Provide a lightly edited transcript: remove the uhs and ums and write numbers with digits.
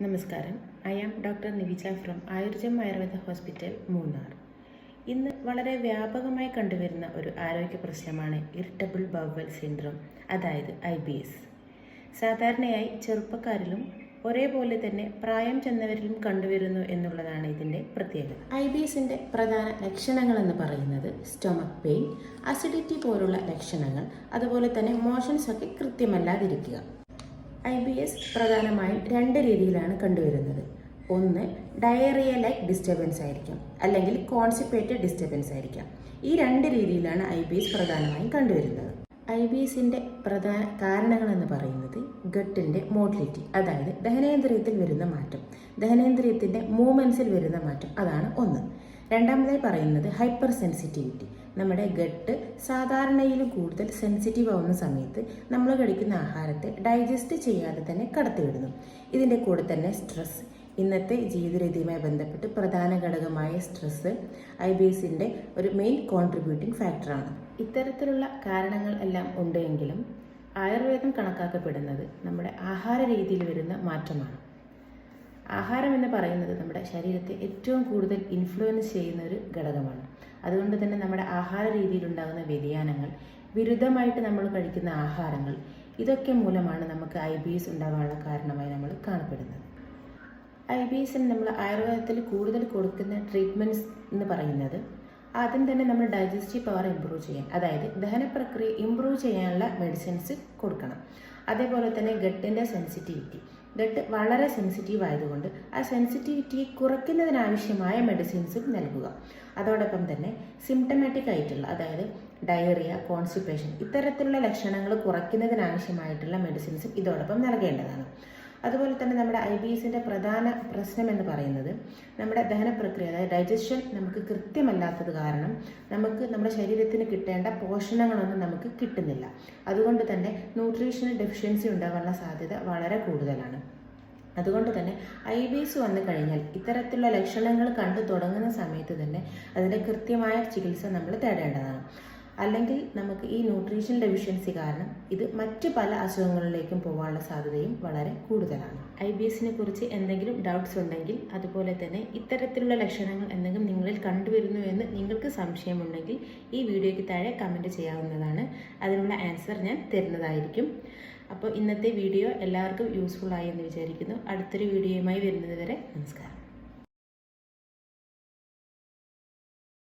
നമസ്കാരം. I am doctor Nivija from Ayurjam Ayurveda hospital, Munnar. ഇന്ന് വളരെ വ്യാപകമായി കണ്ടുവരുന്ന ഒരു ആരോഗ്യ പ്രശ്നമാണ് ഇറിറ്റബിൾ ബവൽ സിൻഡ്രോം, അതായത് IBS. സാധാരണയായി ചെറുപ്പക്കാരിലും ഒരേപോലെ തന്നെ പ്രായം ചെന്നവരിലും കണ്ടുവരുന്നു എന്നുള്ളതാണ് ഇതിൻ്റെ പ്രത്യേകത. IBSൻ്റെ പ്രധാന ലക്ഷണങ്ങൾ എന്ന് പറയുന്നത് സ്റ്റൊമക് പെയിൻ, അസിഡിറ്റി പോലുള്ള ലക്ഷണങ്ങൾ, അതുപോലെ തന്നെ മോഷൻസ് ഒക്കെ കൃത്യമല്ലാതിരിക്കുക. IBS പ്രധാനമായും രണ്ട് രീതിയിലാണ് കണ്ടുവരുന്നത്. ഒന്ന്, ഡയറിയ ലൈക്ക് ഡിസ്റ്റർബൻസ് ആയിരിക്കും, അല്ലെങ്കിൽ കോൺസ്റ്റിപ്പേറ്റഡ് ഡിസ്റ്റർബൻസ് ആയിരിക്കാം. ഈ രണ്ട് രീതിയിലാണ് IBS പ്രധാനമായും കണ്ടുവരുന്നത്. IBSൻ്റെ പ്രധാന കാരണങ്ങളെന്ന് പറയുന്നത് ഗട്ടിൻ്റെ മോട്ടിലിറ്റി, അതായത് ദഹനേന്ദ്രിയത്തിൽ വരുന്ന മാറ്റം, ദഹനേന്ദ്രിയത്തിൻ്റെ മൂവ്മെൻറ്റ്സിൽ വരുന്ന മാറ്റം, അതാണ് ഒന്ന്. രണ്ടാമതായി പറയുന്നത് ഹൈപ്പർ സെൻസിറ്റിവിറ്റി. നമ്മുടെ ഗട്ട് സാധാരണയിലും കൂടുതൽ സെൻസിറ്റീവ് ആവുന്ന സമയത്ത് നമ്മൾ കഴിക്കുന്ന ആഹാരത്തെ ഡൈജസ്റ്റ് ചെയ്യാതെ തന്നെ കടത്തിവിടുന്നു. ഇതിൻ്റെ കൂടെ തന്നെ സ്ട്രെസ്, ഇന്നത്തെ ജീവിത രീതിയുമായി ബന്ധപ്പെട്ട് പ്രധാന ഘടകമായ സ്ട്രെസ് IBSൻ്റെ ഒരു മെയിൻ കോൺട്രിബ്യൂട്ടിംഗ് ഫാക്ടറാണ്. ഇത്തരത്തിലുള്ള കാരണങ്ങൾ എല്ലാം ഉണ്ടെങ്കിലും ആയുർവേദം കണക്കാക്കപ്പെടുന്നത് നമ്മുടെ ആഹാര രീതിയിൽ വരുന്ന മാറ്റമാണ്. ആഹാരം എന്ന് പറയുന്നത് നമ്മുടെ ശരീരത്തെ ഏറ്റവും കൂടുതൽ ഇൻഫ്ലുവൻസ് ചെയ്യുന്ന ഒരു ഘടകമാണ്. അതുകൊണ്ട് തന്നെ നമ്മുടെ ആഹാര രീതിയിലുണ്ടാകുന്ന വ്യതിയാനങ്ങൾ, വിരുദ്ധമായിട്ട് നമ്മൾ കഴിക്കുന്ന ആഹാരങ്ങൾ, ഇതൊക്കെ മൂലമാണ് നമുക്ക് IBS ഉണ്ടാകാനുള്ള കാരണമായി നമ്മൾ കാണപ്പെടുന്നത്. IBSന് നമ്മൾ ആയുർവേദത്തിൽ കൂടുതൽ കൊടുക്കുന്ന ട്രീറ്റ്മെൻറ്റ്സ് എന്ന് പറയുന്നത് ആദ്യം തന്നെ നമ്മൾ ഡൈജസ്റ്റീവ് പവർ ഇമ്പ്രൂവ് ചെയ്യാൻ, അതായത് ദഹന പ്രക്രിയ ഇമ്പ്രൂവ് ചെയ്യാനുള്ള മെഡിസിൻസ് കൊടുക്കണം. അതേപോലെ തന്നെ ഗട്ടിൻ്റെ സെൻസിറ്റിവിറ്റി, ഗട്ട് വളരെ സെൻസിറ്റീവ് ആയതുകൊണ്ട് ആ സെൻസിറ്റിവിറ്റിയെ കുറയ്ക്കുന്നതിനാവശ്യമായ മെഡിസിൻസും നൽകുക. അതോടൊപ്പം തന്നെ സിംറ്റമാറ്റിക് ആയിട്ടുള്ള, അതായത് ഡയറിയ, കോൺസ്റ്റിപ്പേഷൻ, ഇത്തരത്തിലുള്ള ലക്ഷണങ്ങൾ കുറയ്ക്കുന്നതിനാവശ്യമായിട്ടുള്ള മെഡിസിൻസും ഇതോടൊപ്പം നൽകേണ്ടതാണ്. അതുപോലെ തന്നെ നമ്മുടെ IBSൻ്റെ പ്രധാന പ്രശ്നം എന്ന് പറയുന്നത് നമ്മുടെ ദഹന പ്രക്രിയ, അതായത് ഡൈജഷൻ നമുക്ക് കൃത്യമല്ലാത്തത് കാരണം നമുക്ക് നമ്മുടെ ശരീരത്തിന് കിട്ടേണ്ട പോഷണങ്ങളൊന്നും നമുക്ക് കിട്ടുന്നില്ല. അതുകൊണ്ട് തന്നെ ന്യൂട്രീഷണൽ ഡെഫിഷ്യൻസി ഉണ്ടാകാനുള്ള സാധ്യത വളരെ കൂടുതലാണ്. അതുകൊണ്ട് തന്നെ IBS വന്നു കഴിഞ്ഞാൽ ഇത്തരത്തിലുള്ള ലക്ഷണങ്ങൾ കണ്ടു തുടങ്ങുന്ന സമയത്ത് തന്നെ അതിൻ്റെ കൃത്യമായ ചികിത്സ നമ്മൾ തേടേണ്ടതാണ്. അല്ലെങ്കിൽ നമുക്ക് ഈ ന്യൂട്രീഷൻ ഡെഫിഷ്യൻസി കാരണം ഇത് മറ്റു പല അസുഖങ്ങളിലേക്കും പോകാനുള്ള സാധ്യതയും വളരെ കൂടുതലാണ്. IBSനെ കുറിച്ച് എന്തെങ്കിലും ഡൗട്ട്സ് ഉണ്ടെങ്കിൽ, അതുപോലെ തന്നെ ഇത്തരത്തിലുള്ള ലക്ഷണങ്ങൾ എന്തെങ്കിലും നിങ്ങളിൽ കണ്ടുവരുന്നു എന്ന് നിങ്ങൾക്ക് സംശയമുണ്ടെങ്കിൽ ഈ വീഡിയോയ്ക്ക് താഴെ കമൻറ്റ് ചെയ്യാവുന്നതാണ്. അതിനുള്ള ആൻസർ ഞാൻ തരുന്നതായിരിക്കും. അപ്പോൾ ഇന്നത്തെ വീഡിയോ എല്ലാവർക്കും യൂസ്ഫുൾ ആയി എന്ന് വിചാരിക്കുന്നു. അടുത്തൊരു വീഡിയോയുമായി വരുന്നത് വരെ നമസ്കാരം.